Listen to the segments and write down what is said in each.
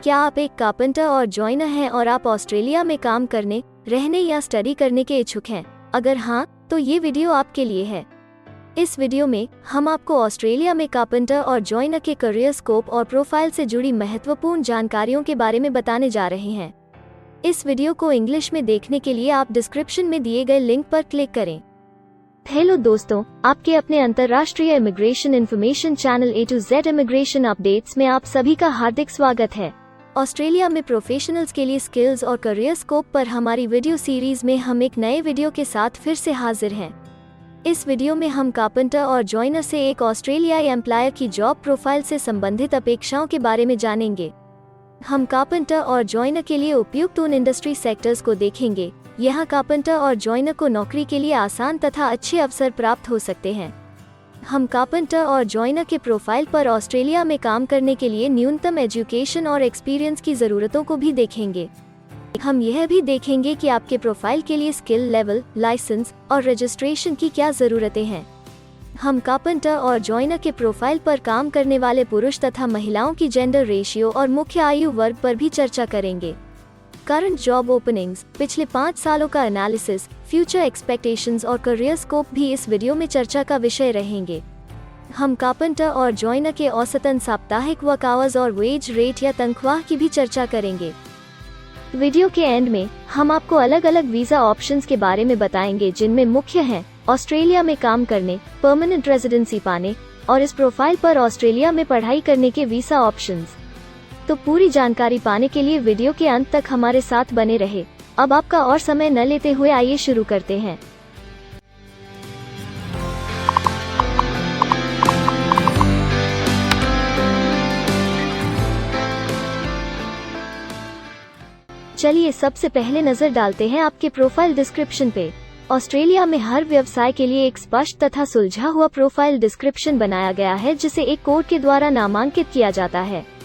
क्या आप एक कारपेंटर और जॉइनर हैं और आप ऑस्ट्रेलिया में काम करने, रहने या स्टडी करने के इच्छुक हैं? अगर हाँ, तो ये वीडियो आपके लिए है। इस वीडियो में हम आपको ऑस्ट्रेलिया में कारपेंटर और जॉइनर के करियर स्कोप और प्रोफाइल से जुड़ी महत्वपूर्ण जानकारियों के बारे में बताने जा रहे हैं। इस वीडियो को इंग्लिश में देखने के लिए आप डिस्क्रिप्शन में दिए गए लिंक पर क्लिक करें। हेलो दोस्तों, आपके अपने अंतर्राष्ट्रीय immigration information channel A to Z immigration updates में आप सभी का हार्दिक स्वागत है। ऑस्ट्रेलिया में प्रोफेशनल्स के लिए स्किल्स और करियर स्कोप पर हमारी वीडियो सीरीज में हम एक नए वीडियो के साथ फिर से हाजिर हैं। इस वीडियो में हम कारपेंटर और जॉइनर से एक ऑस्ट्रेलियाई एम्प्लॉयर की जॉब प्रोफाइल से संबंधित अपेक्षाओं के बारे में जानेंगे। हम कारपेंटर और जॉइनर के लिए उपयुक्त उन इंडस्ट्री सेक्टर्स को देखेंगे। यहाँ कारपेंटर और जॉइनर को नौकरी के लिए आसान तथा अच्छे अवसर प्राप्त हो सकते हैं। हम कारपेंटर और जॉइनर के प्रोफाइल पर ऑस्ट्रेलिया में काम करने के लिए न्यूनतम एजुकेशन और एक्सपीरियंस की ज़रूरतों को भी देखेंगे। हम यह भी देखेंगे कि आपके प्रोफाइल के लिए स्किल लेवल, लाइसेंस और रजिस्ट्रेशन की क्या ज़रूरतें हैं। हम कारपेंटर और जॉइनर के प्रोफाइल पर काम करने वाले पुरुष तथा महिलाओं की जेंडर रेशियो और मुख्य आयु वर्ग पर भी चर्चा करेंगे। करंट जॉब ओपनिंग्स, पिछले 5 सालों का एनालिसिस, फ्यूचर एक्सपेक्टेशंस और करियर स्कोप भी इस वीडियो में चर्चा का विषय रहेंगे। हम कारपेंटर और जॉइनर के औसतन साप्ताहिक वर्क आवर्स और वेज रेट या तनख्वाह की भी चर्चा करेंगे। वीडियो के एंड में हम आपको अलग अलग वीजा ऑप्शंस के बारे में बताएंगे, जिनमें मुख्य हैं ऑस्ट्रेलिया में काम करने, परमानेंट रेजिडेंसी पाने और इस प्रोफाइल पर ऑस्ट्रेलिया में पढ़ाई करने के वीजा ऑप्शंस। तो पूरी जानकारी पाने के लिए वीडियो के अंत तक हमारे साथ बने रहे। अब आपका और समय न लेते हुए आइए शुरू करते हैं। चलिए सबसे पहले नजर डालते हैं आपके प्रोफाइल डिस्क्रिप्शन पे। ऑस्ट्रेलिया में हर व्यवसाय के लिए एक स्पष्ट तथा सुलझा हुआ प्रोफाइल डिस्क्रिप्शन बनाया गया है, जिसे एक कोड के द्वारा नामांकित किया जाता है।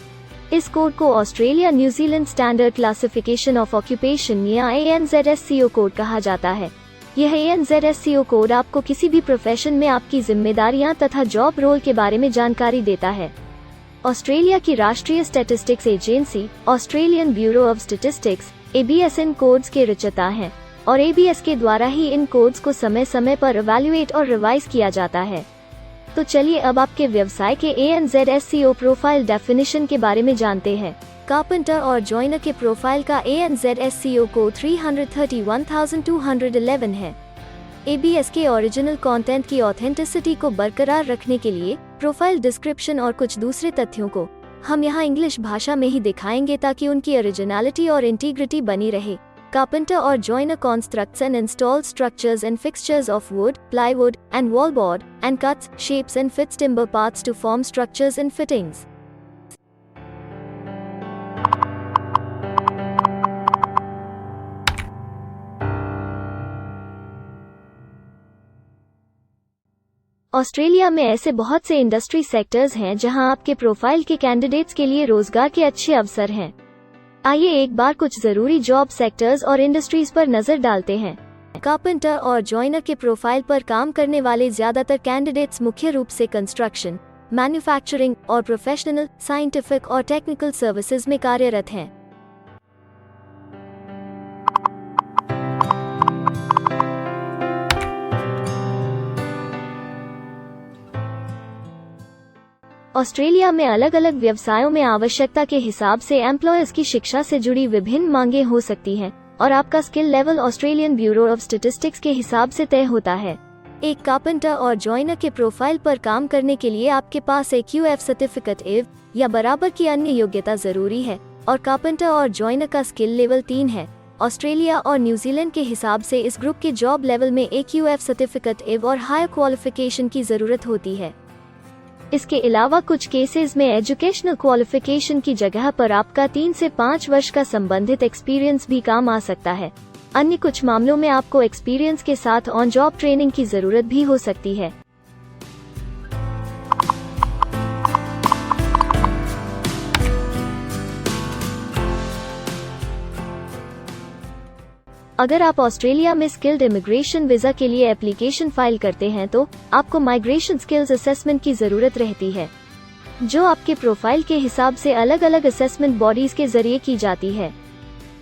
इस कोड को Australia New Zealand standard classification of occupation या ANZSCO कोड कहा जाता है। यह ANZSCO कोड आपको किसी भी प्रोफेशन में आपकी जिम्मेदारियां तथा जॉब रोल के बारे में जानकारी देता है। ऑस्ट्रेलिया की राष्ट्रीय statistics agency, Australian bureau of statistics, ABS in codes के रचयिता हैं और ABS के द्वारा ही इन कोड्स को समय समय पर इवैल्यूएट और रिवाइज किया जाता है। तो चलिए अब आपके व्यवसाय के ANZSCO प्रोफाइल डेफिनेशन के बारे में जानते हैं। कारपेंटर और जॉइनर के प्रोफाइल का ANZSCO को 331,211 है। ABS के ओरिजिनल कंटेंट की ऑथेंटिसिटी को बरकरार रखने के लिए प्रोफाइल डिस्क्रिप्शन और कुछ दूसरे तथ्यों को हम यहाँ इंग्लिश भाषा में ही दिखाएंगे, ताकि उनकी ओरिजिनलिटी और इंटीग्रिटी बनी रहे। Carpenter or joiner constructs and installs structures and fixtures of wood, plywood, and wallboard, and cuts, shapes and fits timber parts to form structures and fittings. Australia में ऐसे बहुत से इंडस्ट्री सेक्टर्स हैं जहां आपके प्रोफाइल के कैंडिडेट्स के लिए रोजगार के अच्छे अवसर हैं। आइए एक बार कुछ जरूरी जॉब सेक्टर्स और इंडस्ट्रीज पर नजर डालते हैं। कारपेंटर और जॉइनर के प्रोफाइल पर काम करने वाले ज्यादातर कैंडिडेट्स मुख्य रूप से कंस्ट्रक्शन, मैन्युफैक्चरिंग और प्रोफेशनल, साइंटिफिक और टेक्निकल सर्विसेज में कार्यरत हैं। ऑस्ट्रेलिया में अलग अलग व्यवसायों में आवश्यकता के हिसाब से एम्प्लॉयर्स की शिक्षा से जुड़ी विभिन्न मांगें हो सकती हैं और आपका skill level Australian bureau of statistics के हिसाब से तय होता है। एक कारपेंटर और जॉइनर के प्रोफाइल पर काम करने के लिए आपके पास एक QF सर्टिफिकेट EV या बराबर की अन्य योग्यता जरूरी है और कारपेंटर और जॉइनर का स्किल लेवल 3 है। ऑस्ट्रेलिया और न्यूजीलैंड के हिसाब से इस ग्रुप के जॉब लेवल में एक QF सर्टिफिकेट EV और हायर क्वालिफिकेशन की जरूरत होती है। इसके अलावा कुछ केसेस में एजुकेशनल क्वालिफिकेशन की जगह पर आपका 3 से 5 वर्ष का संबंधित एक्सपीरियंस भी काम आ सकता है। अन्य कुछ मामलों में आपको एक्सपीरियंस के साथ ऑन जॉब ट्रेनिंग की जरूरत भी हो सकती है। अगर आप ऑस्ट्रेलिया में स्किल्ड इमिग्रेशन वीजा के लिए एप्लीकेशन फाइल करते हैं तो आपको माइग्रेशन स्किल्स असेसमेंट की जरूरत रहती है। जो आपके प्रोफाइल के हिसाब से अलग अलग असेसमेंट बॉडीज के जरिए की जाती है।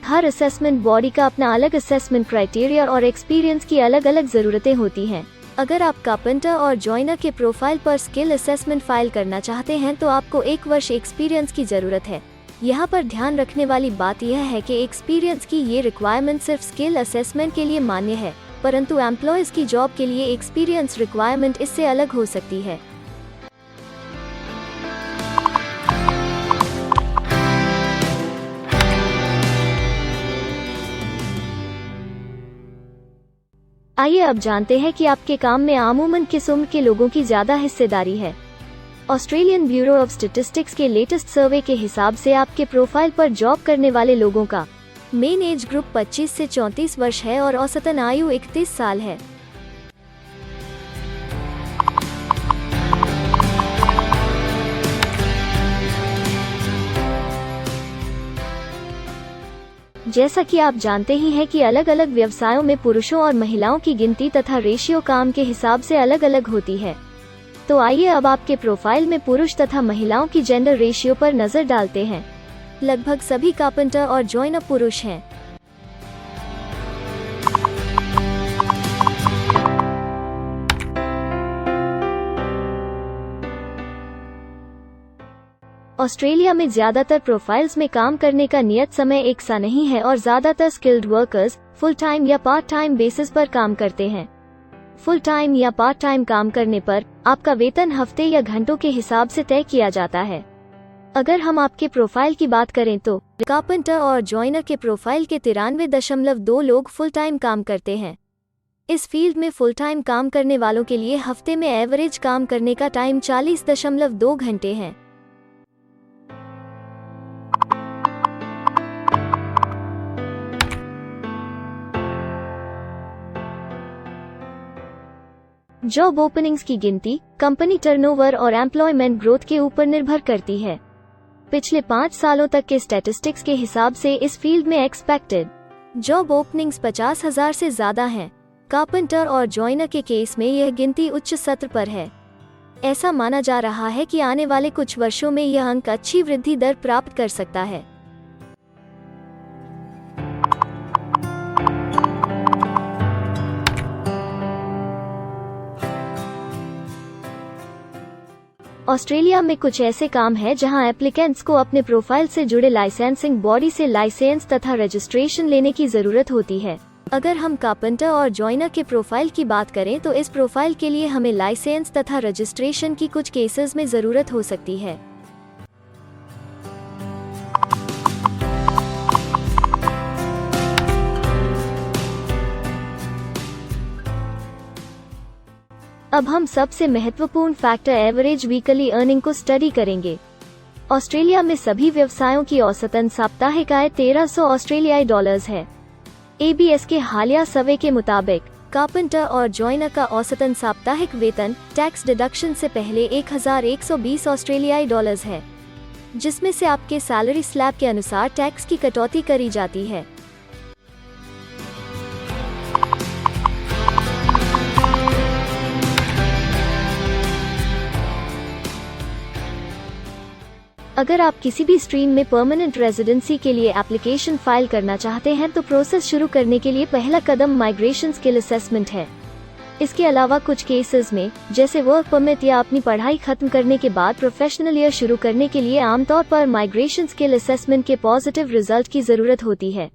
हर असेसमेंट बॉडी का अपना अलग असेसमेंट क्राइटेरिया और एक्सपीरियंस की अलग अलग ज़रूरतें होती हैं। अगर आप कारपेंटर और जॉइनर के प्रोफाइल पर स्किल असेसमेंट फाइल करना चाहते हैं तो आपको 1 वर्ष एक्सपीरियंस की ज़रूरत है। यहाँ पर ध्यान रखने वाली बात यह है कि एक्सपीरियंस की ये रिक्वायरमेंट सिर्फ स्किल असेसमेंट के लिए मान्य है, परंतु एम्प्लॉयज़ की जॉब के लिए एक्सपीरियंस रिक्वायरमेंट इससे अलग हो सकती है। आइए अब जानते हैं कि आपके काम में आमूमन किस उम्र के लोगों की ज्यादा हिस्सेदारी है। ऑस्ट्रेलियन ब्यूरो ऑफ स्टैटिस्टिक्स के लेटेस्ट सर्वे के हिसाब से आपके प्रोफाइल पर जॉब करने वाले लोगों का मेन एज ग्रुप 25 से 34 वर्ष है और औसतन आयु 31 साल है। जैसा कि आप जानते ही हैं कि अलग अलग व्यवसायों में पुरुषों और महिलाओं की गिनती तथा रेशियो काम के हिसाब से अलग अलग होती है। तो आइए अब आपके प्रोफाइल में पुरुष तथा महिलाओं की जेंडर रेशियो पर नजर डालते हैं। लगभग सभी कारपेंटर और जॉइनर पुरुष हैं। ऑस्ट्रेलिया में ज्यादातर प्रोफाइल्स में काम करने का नियत समय एक सा नहीं है और ज्यादातर स्किल्ड वर्कर्स फुल टाइम या पार्ट टाइम बेसिस पर काम करते हैं। फुल टाइम या पार्ट टाइम काम करने पर आपका वेतन हफ्ते या घंटों के हिसाब से तय किया जाता है। अगर हम आपके प्रोफाइल की बात करें तो कारपेंटर और जॉइनर के प्रोफाइल के 93.2 लोग फुल टाइम काम करते हैं। इस फील्ड में फुल टाइम काम करने वालों के लिए हफ्ते में एवरेज काम करने का टाइम 40.2 घंटे है। जॉब ओपनिंग्स की गिनती कंपनी टर्नओवर और एम्प्लॉयमेंट ग्रोथ के ऊपर निर्भर करती है। पिछले 5 सालों तक के स्टैटिस्टिक्स के हिसाब से इस फील्ड में एक्सपेक्टेड जॉब ओपनिंग्स 50,000 से ज्यादा हैं। कारपेंटर और जॉइनर के केस में यह गिनती उच्च स्तर पर है। ऐसा माना जा रहा है कि आने वाले कुछ वर्षों में यह अंक अच्छी वृद्धि दर प्राप्त कर सकता है। ऑस्ट्रेलिया में कुछ ऐसे काम हैं जहां एप्लीकेंट्स को अपने प्रोफाइल से जुड़े लाइसेंसिंग बॉडी से लाइसेंस तथा रजिस्ट्रेशन लेने की जरूरत होती है। अगर हम कारपेंटर और जॉइनर के प्रोफाइल की बात करें तो इस प्रोफाइल के लिए हमें लाइसेंस तथा रजिस्ट्रेशन की कुछ केसेस में जरूरत हो सकती है। अब हम सबसे महत्वपूर्ण फैक्टर एवरेज वीकली अर्निंग को स्टडी करेंगे। ऑस्ट्रेलिया में सभी व्यवसायों की औसतन साप्ताहिक आय 1300 ऑस्ट्रेलियाई डॉलर्स है। ABS के हालिया सर्वे के मुताबिक कारपेंटर और जॉइनर का औसतन साप्ताहिक वेतन टैक्स डिडक्शन से पहले 1120 ऑस्ट्रेलियाई डॉलर्स है, जिसमें से आपके सैलरी स्लैब के अनुसार टैक्स की कटौती करी जाती है। अगर आप किसी भी स्ट्रीम में परमानेंट रेजिडेंसी के लिए एप्लीकेशन फाइल करना चाहते हैं तो प्रोसेस शुरू करने के लिए पहला कदम माइग्रेशन स्किल असेसमेंट है। इसके अलावा कुछ केसेस में जैसे वर्क परमिट या अपनी पढ़ाई खत्म करने के बाद प्रोफेशनल ईयर शुरू करने के लिए आमतौर पर माइग्रेशन स्किल असेसमेंट के पॉजिटिव रिजल्ट की जरूरत होती है।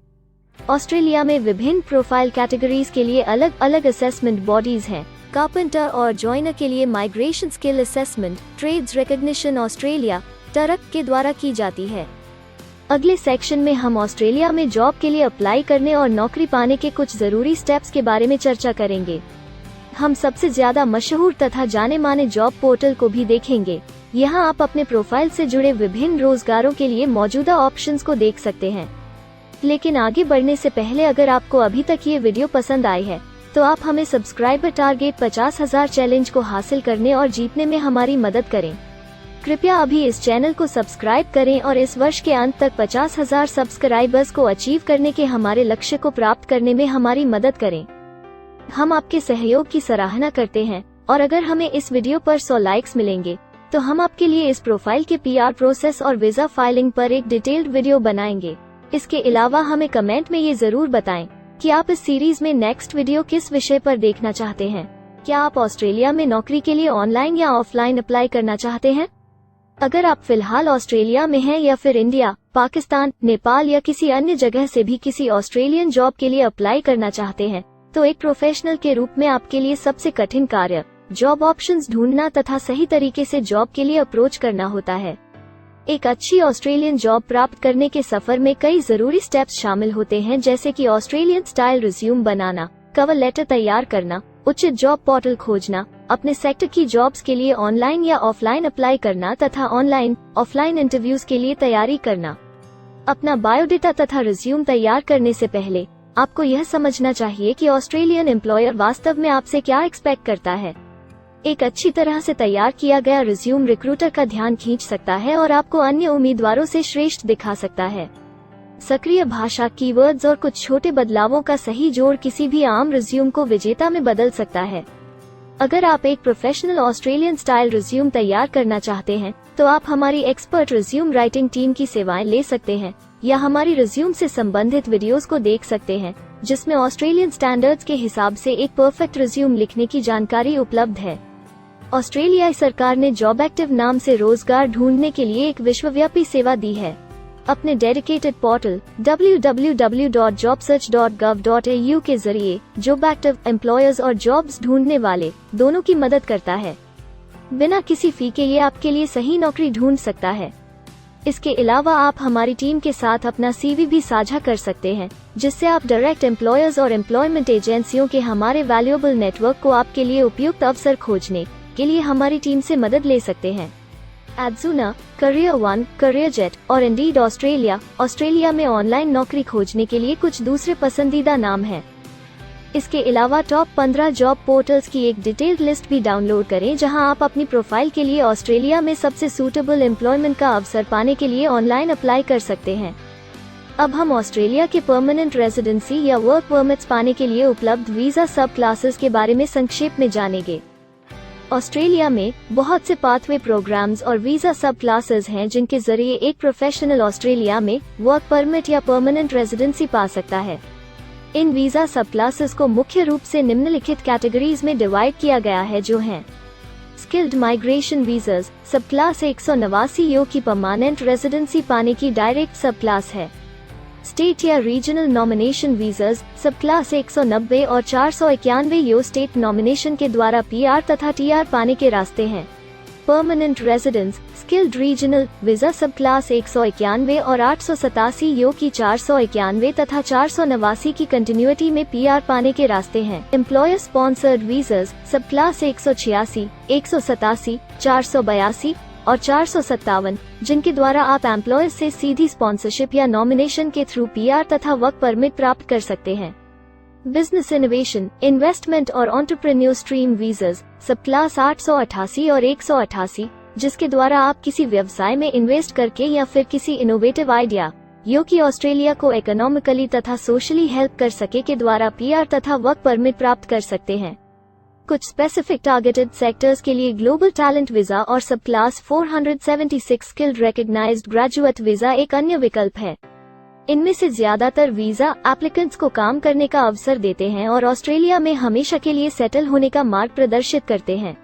ऑस्ट्रेलिया में विभिन्न प्रोफाइल कैटेगरीज के लिए अलग अलग असेसमेंट बॉडीज हैं। कारपेंटर और जॉइनर के लिए migration skill assessment trades recognition Australia टरक के द्वारा की जाती है। अगले सेक्शन में हम ऑस्ट्रेलिया में जॉब के लिए अप्लाई करने और नौकरी पाने के कुछ जरूरी स्टेप्स के बारे में चर्चा करेंगे। हम सबसे ज्यादा मशहूर तथा जाने माने जॉब पोर्टल को भी देखेंगे। यहाँ आप अपने प्रोफाइल से जुड़े विभिन्न रोजगारों के लिए मौजूदा ऑप्शंस को देख सकते हैं। लेकिन आगे बढ़ने से पहले अगर आपको अभी तक ये वीडियो पसंद आई है तो आप हमें सब्सक्राइबर टारगेट 50,000 चैलेंज को हासिल करने और जीतने में हमारी मदद करें। कृपया अभी इस चैनल को सब्सक्राइब करें और इस वर्ष के अंत तक 50,000 सब्सक्राइबर्स को अचीव करने के हमारे लक्ष्य को प्राप्त करने में हमारी मदद करें। हम आपके सहयोग की सराहना करते हैं और अगर हमें इस वीडियो पर 100 लाइक्स मिलेंगे तो हम आपके लिए इस प्रोफाइल के PR प्रोसेस और वीजा फाइलिंग पर एक डिटेल्ड वीडियो बनाएंगे। इसके अलावा हमें कमेंट में ये जरूर बताएं कि आप इस सीरीज में नेक्स्ट वीडियो किस विषय पर देखना चाहते हैं। क्या आप ऑस्ट्रेलिया में नौकरी के लिए ऑनलाइन या ऑफलाइन अप्लाई करना चाहते हैं? अगर आप फिलहाल ऑस्ट्रेलिया में हैं या फिर इंडिया, पाकिस्तान, नेपाल या किसी अन्य जगह से भी किसी ऑस्ट्रेलियन जॉब के लिए अप्लाई करना चाहते हैं, तो एक प्रोफेशनल के रूप में आपके लिए सबसे कठिन कार्य जॉब ऑप्शंस ढूंढना तथा सही तरीके से जॉब के लिए अप्रोच करना होता है। एक अच्छी ऑस्ट्रेलियन जॉब प्राप्त करने के सफर में कई जरूरी स्टेप्स शामिल होते हैं, जैसे कि ऑस्ट्रेलियन स्टाइल रिज्यूम बनाना, कवर लेटर तैयार करना, उचित जॉब पोर्टल खोजना, अपने सेक्टर की जॉब्स के लिए ऑनलाइन या ऑफलाइन अप्लाई करना तथा ऑनलाइन ऑफलाइन इंटरव्यूज के लिए तैयारी करना। अपना बायोडेटा तथा रिज्यूम तैयार करने से पहले आपको यह समझना चाहिए कि ऑस्ट्रेलियन एम्प्लॉयर वास्तव में आपसे क्या एक्सपेक्ट करता है। एक अच्छी तरह से तैयार किया गया रिज्यूम रिक्रूटर का ध्यान खींच सकता है और आपको अन्य उम्मीदवारों से श्रेष्ठ दिखा सकता है। सक्रिय भाषा, कीवर्ड्स और कुछ छोटे बदलावों का सही जोड़ किसी भी आम रिज्यूम को विजेता में बदल सकता है। अगर आप एक प्रोफेशनल ऑस्ट्रेलियन स्टाइल रिज्यूम तैयार करना चाहते हैं, तो आप हमारी एक्सपर्ट रिज्यूम राइटिंग टीम की सेवाएं ले सकते हैं या हमारी रिज्यूम से संबंधित वीडियोस को देख सकते हैं, जिसमें ऑस्ट्रेलियन स्टैंडर्ड्स के हिसाब से एक परफेक्ट रिज्यूम लिखने की जानकारी उपलब्ध है। ऑस्ट्रेलियाई सरकार ने जॉब एक्टिव नाम से रोजगार ढूंढने के लिए एक विश्वव्यापी सेवा दी है। अपने डेडिकेटेड पोर्टल www.jobsearch.gov.au के जरिए जॉब एक्टिव एम्प्लॉयर्स और जॉब्स ढूंढने वाले दोनों की मदद करता है। बिना किसी फी के ये आपके लिए सही नौकरी ढूंढ सकता है। इसके अलावा आप हमारी टीम के साथ अपना CV भी साझा कर सकते हैं, जिससे आप डायरेक्ट एम्प्लॉयर्स और एम्प्लॉयमेंट एजेंसियों के हमारे वैल्यूएबल नेटवर्क को आपके लिए उपयुक्त अवसर खोजने के लिए हमारी टीम से मदद ले सकते हैं। एडजुना, करियर वन, करियरजेट और इंडीड ऑस्ट्रेलिया में ऑनलाइन नौकरी खोजने के लिए कुछ दूसरे पसंदीदा नाम हैं। इसके अलावा टॉप 15 जॉब पोर्टल्स की एक डिटेल्ड लिस्ट भी डाउनलोड करें, जहां आप अपनी प्रोफाइल के लिए ऑस्ट्रेलिया में सबसे सूटेबल एम्प्लॉयमेंट का अवसर पाने के लिए ऑनलाइन अप्लाई कर सकते हैं। अब हम ऑस्ट्रेलिया के परमानेंट रेजिडेंसी या वर्क परमिट्स पाने के लिए उपलब्ध वीजा सब क्लासेस के बारे में संक्षेप में जानेंगे। ऑस्ट्रेलिया में बहुत से पाथवे प्रोग्राम्स और वीजा सब क्लासेस हैं, जिनके जरिए एक प्रोफेशनल ऑस्ट्रेलिया में वर्क परमिट या परमानेंट रेजिडेंसी पा सकता है। इन वीजा सब क्लासेस को मुख्य रूप से निम्नलिखित कैटेगरीज में डिवाइड किया गया है, जो हैं स्किल्ड माइग्रेशन वीजास सब क्लास 189 यो की परमानेंट रेजिडेंसी पाने की डायरेक्ट सब क्लास है। स्टेट या रीजनल नॉमिनेशन वीजास सब क्लास 190 और 491 यो स्टेट नॉमिनेशन के द्वारा PR तथा TR पाने के रास्ते हैं। Permanent residence skilled regional visa सब क्लास 191 और 887 यो की 491 तथा 489 की कंटिन्यूटी में PR पाने के रास्ते हैं। एम्प्लॉयर स्पॉन्सर्ड वीजास सब क्लास 186, 187, 482 और 457, जिनके द्वारा आप एम्प्लॉयर से सीधी स्पॉन्सरशिप या नॉमिनेशन के थ्रू PR तथा वर्क परमिट प्राप्त कर सकते हैं। बिजनेस इनोवेशन, इन्वेस्टमेंट और एंटरप्रेन्योर स्ट्रीम वीजास सब क्लास 888 और 188, जिसके द्वारा आप किसी व्यवसाय में इन्वेस्ट करके या फिर किसी इनोवेटिव आइडिया यो कि ऑस्ट्रेलिया को इकोनॉमिकली तथा सोशली हेल्प कर सके के द्वारा PR तथा वर्क परमिट प्राप्त कर सकते हैं। कुछ स्पेसिफिक टारगेटेड सेक्टर्स के लिए ग्लोबल टैलेंट वीजा और subclass 476 skilled recognised graduate visa एक अन्य विकल्प है। इनमें से ज्यादातर वीजा एप्लीकेंट्स को काम करने का अवसर देते हैं और ऑस्ट्रेलिया में हमेशा के लिए सेटल होने का मार्ग प्रदर्शित करते हैं।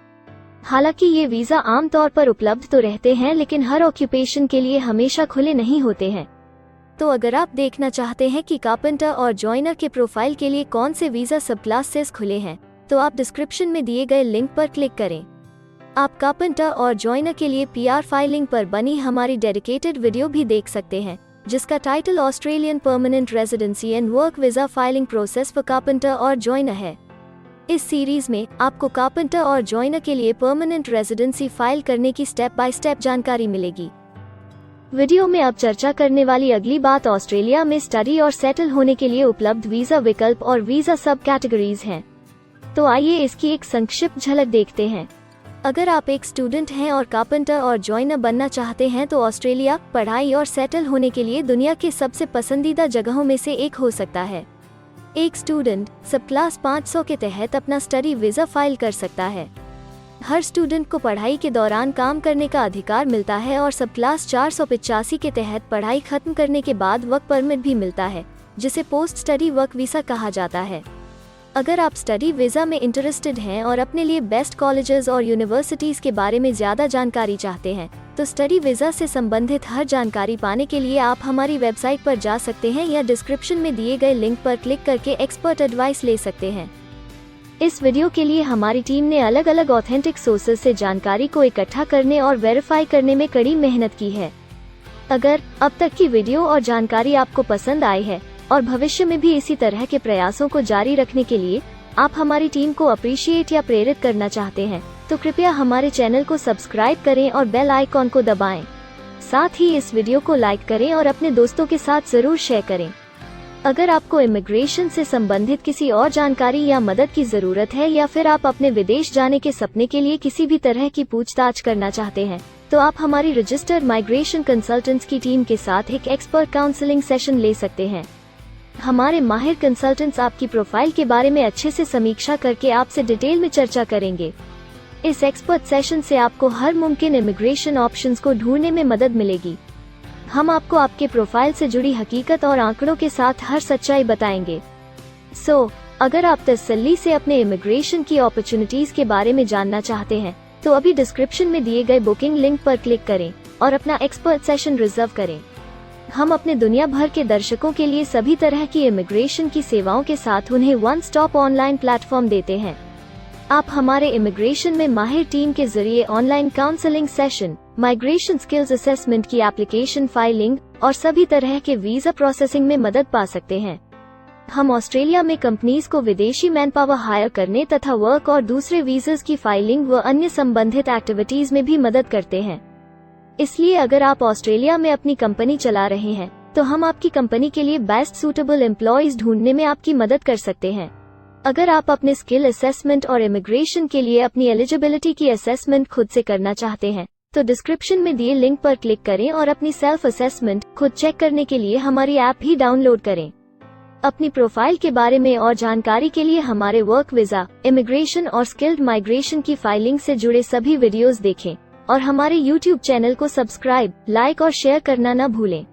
हालांकि ये वीजा आमतौर पर उपलब्ध तो रहते हैं, लेकिन हर ऑक्यूपेशन के लिए हमेशा खुले नहीं होते हैं। तो अगर आप देखना चाहते हैं कि कारपेंटर और जॉइनर के प्रोफाइल के लिए कौन से वीजा सब क्लासेस खुले हैं, तो आप डिस्क्रिप्शन में दिए गए लिंक पर क्लिक करें। आप कारपेंटर और जॉइनर के लिए PR फाइलिंग पर बनी हमारी डेडिकेटेड वीडियो भी देख सकते हैं, जिसका title Australian permanent residency and work visa filing process for carpenter और जॉइनर है। इस सीरीज में आपको कारपेंटर और जॉइनर के लिए परमानेंट रेजिडेंसी फाइल करने की स्टेप बाय स्टेप जानकारी मिलेगी। वीडियो में अब चर्चा करने वाली अगली बात ऑस्ट्रेलिया में स्टडी और सेटल होने के लिए उपलब्ध वीजा विकल्प और वीजा सब कैटेगरीज हैं। तो आइए इसकी एक संक्षिप्त झलक देखते हैं। अगर आप एक स्टूडेंट हैं और कारपेंटर और जॉइनर बनना चाहते हैं, तो ऑस्ट्रेलिया पढ़ाई और सेटल होने के लिए दुनिया के सबसे पसंदीदा जगहों में से एक हो सकता है। एक स्टूडेंट सब क्लास 500 के तहत अपना स्टडी वीजा फाइल कर सकता है। हर स्टूडेंट को पढ़ाई के दौरान काम करने का अधिकार मिलता है और सब क्लास 485 के तहत पढ़ाई खत्म करने के बाद वर्क परमिट भी मिलता है, जिसे पोस्ट स्टडी वर्क वीसा कहा जाता है। अगर आप स्टडी वीज़ा में इंटरेस्टेड हैं और अपने लिए बेस्ट कॉलेजेस और यूनिवर्सिटीज़ के बारे में ज़्यादा जानकारी चाहते हैं, तो स्टडी वीज़ा से संबंधित हर जानकारी पाने के लिए आप हमारी वेबसाइट पर जा सकते हैं या डिस्क्रिप्शन में दिए गए लिंक पर क्लिक करके एक्सपर्ट एडवाइस ले सकते हैं। इस वीडियो के लिए हमारी टीम ने अलग अलग ऑथेंटिक सोर्सेज से जानकारी को इकट्ठा करने और वेरीफाई करने में कड़ी मेहनत की है। अगर अब तक की वीडियो और जानकारी आपको पसंद आई है और भविष्य में भी इसी तरह के प्रयासों को जारी रखने के लिए आप हमारी टीम को अप्रिशिएट या प्रेरित करना चाहते हैं, तो कृपया हमारे चैनल को सब्सक्राइब करें और बेल आइकॉन को दबाएं। साथ ही इस वीडियो को लाइक करें और अपने दोस्तों के साथ जरूर शेयर करें। अगर आपको इमिग्रेशन से संबंधित किसी और जानकारी या मदद की जरूरत है या फिर आप अपने विदेश जाने के सपने के लिए किसी भी तरह की पूछताछ करना चाहते हैं, तो आप हमारी रजिस्टर्ड माइग्रेशन कंसल्टेंट्स की टीम के साथ एक एक्सपर्ट काउंसलिंग सेशन ले सकते हैं। हमारे माहिर कंसल्टेंट्स आपकी प्रोफाइल के बारे में अच्छे से समीक्षा करके आपसे डिटेल में चर्चा करेंगे। इस एक्सपर्ट सेशन से आपको हर मुमकिन इमिग्रेशन ऑप्शंस को ढूंढने में मदद मिलेगी। हम आपको आपके प्रोफाइल से जुड़ी हकीकत और आंकड़ों के साथ हर सच्चाई बताएंगे। अगर आप तसल्ली से अपने इमिग्रेशन की अपॉर्चुनिटीज के बारे में जानना चाहते हैं, तो अभी डिस्क्रिप्शन में दिए गए बुकिंग लिंक पर क्लिक करें और अपना एक्सपर्ट सेशन रिजर्व करें। हम अपने दुनिया भर के दर्शकों के लिए सभी तरह की इमिग्रेशन की सेवाओं के साथ उन्हें वन स्टॉप ऑनलाइन प्लेटफॉर्म देते हैं। आप हमारे इमिग्रेशन में माहिर टीम के जरिए online counselling session, migration skills assessment की एप्लीकेशन फाइलिंग और सभी तरह के वीजा प्रोसेसिंग में मदद पा सकते हैं। हम ऑस्ट्रेलिया में कंपनीज को विदेशी मैन पावर हायर करने तथा वर्क और दूसरे वीजास की फाइलिंग व अन्य संबंधित एक्टिविटीज में भी मदद करते हैं। इसलिए अगर आप ऑस्ट्रेलिया में अपनी कंपनी चला रहे हैं, तो हम आपकी कंपनी के लिए बेस्ट सूटेबल एम्प्लॉयज ढूंढने में आपकी मदद कर सकते हैं। अगर आप अपने स्किल असेसमेंट और इमिग्रेशन के लिए अपनी एलिजिबिलिटी की असेसमेंट खुद से करना चाहते हैं, तो डिस्क्रिप्शन में दिए लिंक पर क्लिक करें और अपनी सेल्फ असेसमेंट खुद चेक करने के लिए हमारी ऐप ही डाउनलोड करें। अपनी प्रोफाइल के बारे में और जानकारी के लिए हमारे वर्क वीजा, इमिग्रेशन और स्किल्ड माइग्रेशन की फाइलिंग से जुड़े सभी वीडियोस देखें और हमारे YouTube चैनल को सब्सक्राइब, लाइक और शेयर करना न भूलें।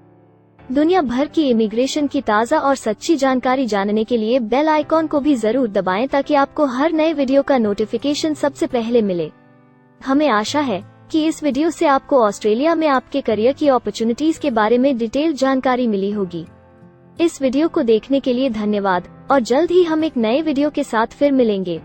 दुनिया भर की इमिग्रेशन की ताज़ा और सच्ची जानकारी जानने के लिए बेल आइकॉन को भी जरूर दबाएं ताकि आपको हर नए वीडियो का नोटिफिकेशन सबसे पहले मिले। हमें आशा है कि इस वीडियो से आपको ऑस्ट्रेलिया में आपके करियर की अपॉर्चुनिटीज के बारे में डिटेल जानकारी मिली होगी। इस वीडियो को देखने के लिए धन्यवाद और जल्द ही हम एक नए वीडियो के साथ फिर मिलेंगे।